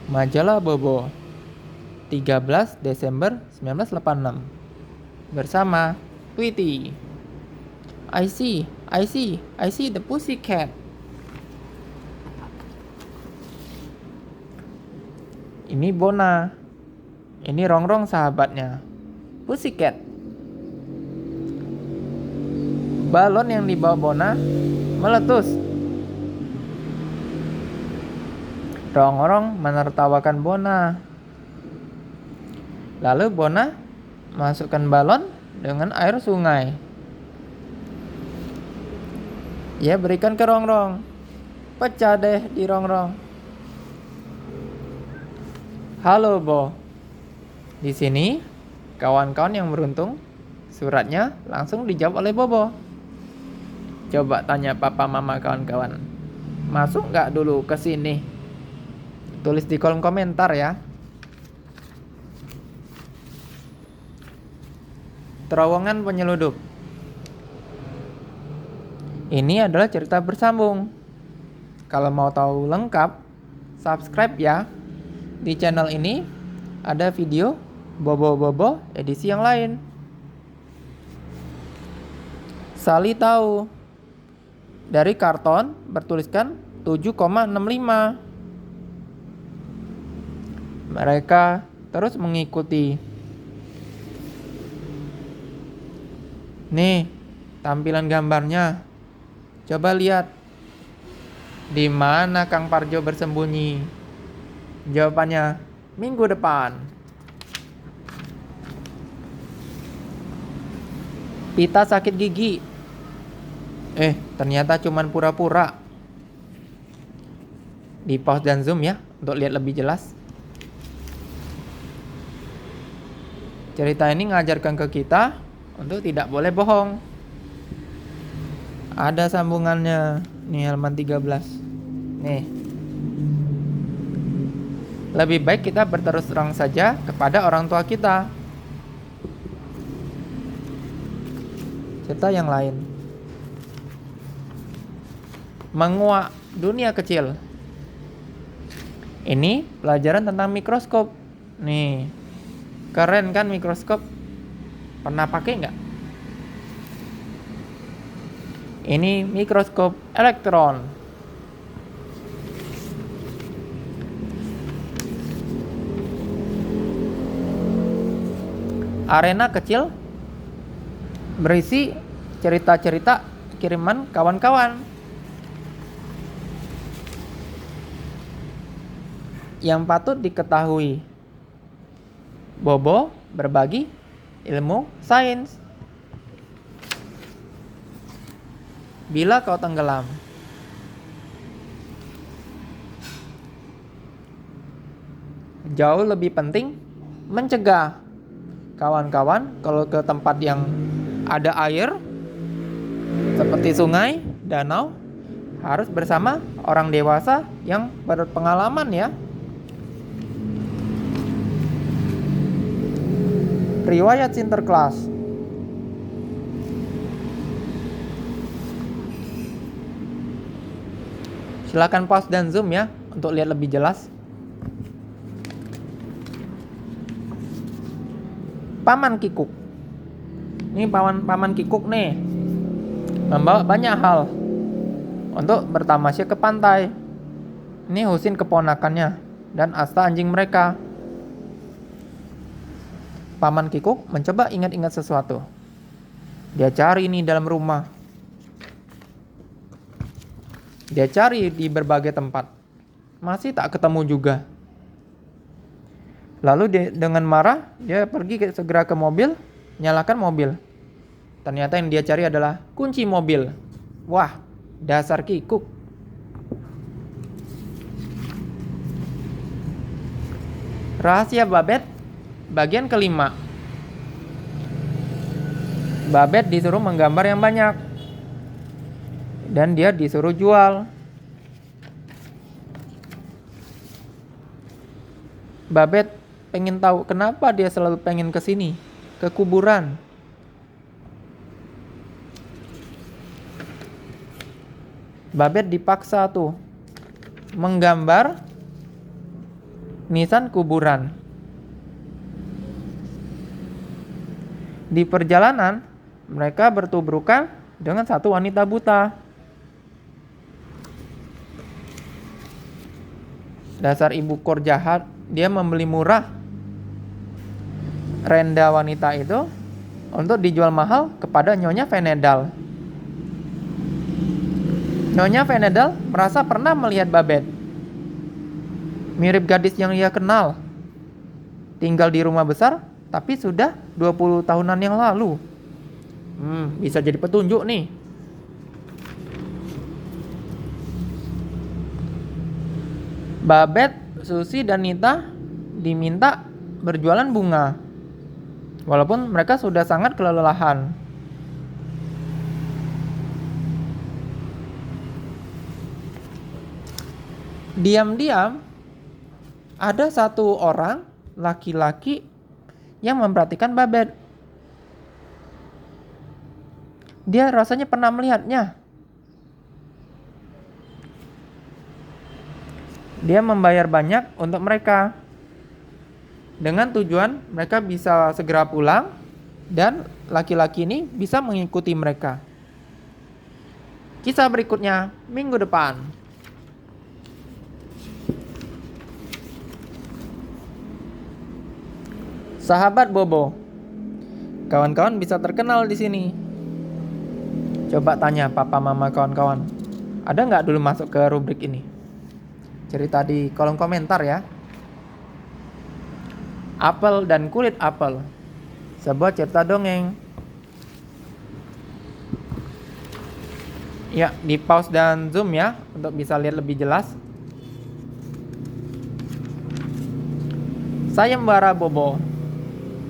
Majalah Bobo, 13 Desember 1986. Bersama Tweety. I see the pussycat. Ini Bona. Ini Rongrong sahabatnya. Pussycat. Balon yang dibawa Bona meletus. Rongrong menertawakan Bona. Lalu Bona masukkan balon dengan air sungai. Ia berikan ke Rongrong. Pecah deh di Rongrong. Halo Bo. Di sini kawan-kawan yang beruntung, suratnya langsung dijawab oleh Bobo. Coba tanya papa mama kawan-kawan, masuk nggak dulu ke sini? Tulis di kolom komentar ya. Terowongan penyeludup. Ini adalah cerita bersambung. Kalau mau tahu lengkap, subscribe ya. Di channel ini ada video Bobo-Bobo edisi yang lain. Sally tahu. Dari karton bertuliskan 7,65. Mereka terus mengikuti. Nih, tampilan gambarnya. Coba lihat. Di mana Kang Parjo bersembunyi? Jawabannya minggu depan. Pita sakit gigi. Ternyata cuman pura-pura. Di pause dan zoom ya untuk lihat lebih jelas. Cerita ini mengajarkan ke kita untuk tidak boleh bohong. Ada sambungannya. Nih halaman 13. Nih. Lebih baik kita berterus terang saja kepada orang tua kita. Cerita yang lain. Menguak dunia kecil. Ini pelajaran tentang mikroskop. Nih, keren kan mikroskop? Pernah pakai nggak? Ini mikroskop elektron. Arena kecil berisi cerita-cerita kiriman kawan-kawan. Yang patut diketahui. Bobo berbagi ilmu sains. Bila kau tenggelam. Jauh lebih penting mencegah. Kawan-kawan, kalau ke tempat yang ada air seperti sungai, danau, harus bersama orang dewasa yang berpengalaman ya. Riwayat Sinterklas. Silakan pause dan zoom ya untuk lihat lebih jelas. Paman Kikuk. Ini paman Kikuk nih membawa banyak hal untuk bertamasya ke pantai. Ini Husin keponakannya dan Asta anjing mereka. Paman Kikuk mencoba ingat-ingat sesuatu. Dia cari ini dalam rumah. Dia cari di berbagai tempat. Masih tak ketemu juga. Lalu dengan marah, dia pergi segera ke mobil, nyalakan mobil. Ternyata yang dia cari adalah kunci mobil. Wah, dasar Kikuk. Rahasia Babet, bagian kelima. Babet disuruh menggambar yang banyak. Dan dia disuruh jual. Babet pengen tahu kenapa dia selalu pengen ke sini, ke kuburan. Babet dipaksa tuh menggambar nisan kuburan. Di perjalanan, mereka bertubrukan dengan satu wanita buta. Dasar ibu kor jahat, dia membeli murah renda wanita itu untuk dijual mahal kepada Nyonya Venedal. Nyonya Venedal merasa pernah melihat Babette. Mirip gadis yang ia kenal. Tinggal di rumah besar, tapi sudah 20 tahunan yang lalu. Bisa jadi petunjuk nih. Babette, Susi, dan Nita diminta berjualan bunga, walaupun mereka sudah sangat kelelahan. Diam-diam, ada satu orang laki-laki yang memperhatikan Babette. Dia rasanya pernah melihatnya. Dia membayar banyak untuk mereka, dengan tujuan mereka bisa segera pulang dan laki-laki ini bisa mengikuti mereka. Kisah berikutnya minggu depan. Sahabat Bobo, kawan-kawan bisa terkenal di sini. Coba tanya papa mama kawan-kawan, ada nggak dulu masuk ke rubrik ini? Cerita di kolom komentar ya. Apel dan kulit apel, sebuah cerita dongeng. Ya, di pause dan zoom ya untuk bisa lihat lebih jelas. Sayembara Bobo.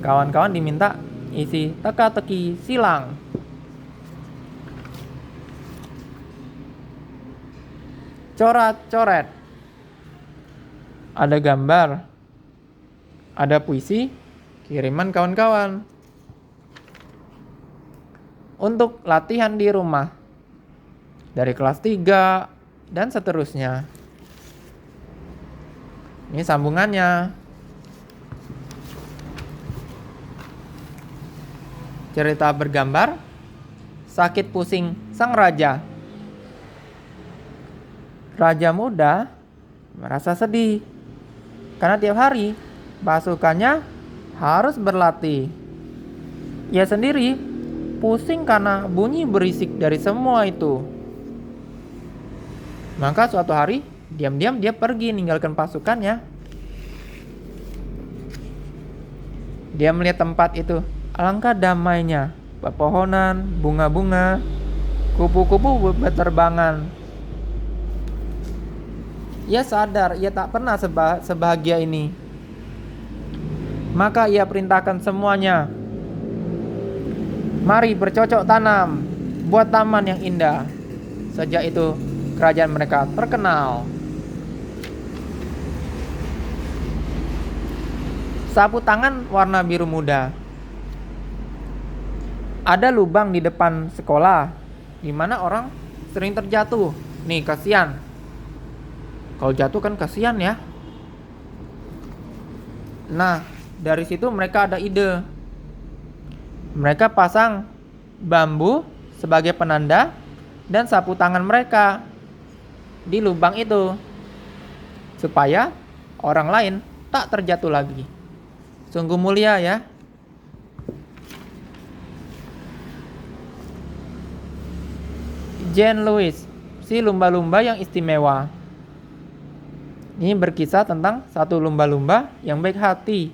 Kawan-kawan diminta isi teka-teki silang. Coret-coret. Ada gambar, ada puisi, kiriman kawan-kawan. Untuk latihan di rumah, dari kelas 3 dan seterusnya. Ini sambungannya. Cerita bergambar, sakit pusing sang raja. Raja muda merasa sedih karena tiap hari pasukannya harus berlatih. Ia sendiri pusing karena bunyi berisik dari semua itu. Maka suatu hari, diam-diam dia pergi meninggalkan pasukannya. Dia melihat tempat itu, alangkah damainya. Pepohonan, bunga-bunga, kupu-kupu berterbangan. Ia sadar ia tak pernah sebahagia ini. Maka ia perintahkan semuanya, mari bercocok tanam, buat taman yang indah. Sejak itu kerajaan mereka terkenal. Sapu tangan warna biru muda. Ada lubang di depan sekolah, di mana orang sering terjatuh. Nih, kasihan. Kalau jatuh kan kasihan ya. Nah, dari situ mereka ada ide. Mereka pasang bambu sebagai penanda dan sapu tangan mereka di lubang itu, supaya orang lain tak terjatuh lagi. Sungguh mulia ya. Jean Louis, si lumba-lumba yang istimewa. Ini berkisah tentang satu lumba-lumba yang baik hati.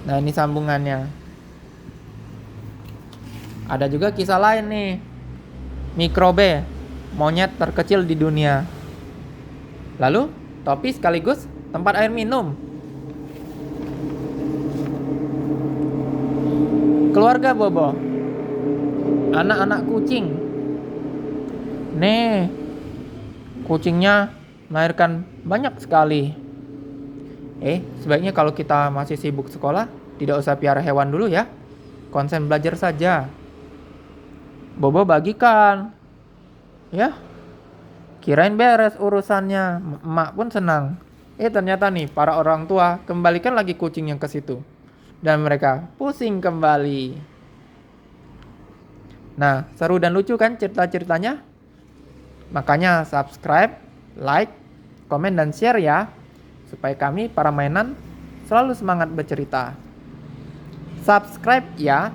Nah, ini sambungannya. Ada juga kisah lain nih. Mikrobe, monyet terkecil di dunia. Lalu, topi sekaligus tempat air minum. Keluarga Bobo. Anak-anak kucing. Nih, kucingnya melahirkan banyak sekali. Sebaiknya kalau kita masih sibuk sekolah, tidak usah piara hewan dulu ya. Konsen belajar saja. Bobo bagikan. Ya. Kirain beres urusannya, emak pun senang. Ternyata nih para orang tua kembalikan lagi kucing yang ke situ. Dan mereka pusing kembali. Nah, seru dan lucu kan cerita-ceritanya? Makanya subscribe, like, komen, dan share ya. Supaya kami para mainan selalu semangat bercerita. Subscribe ya.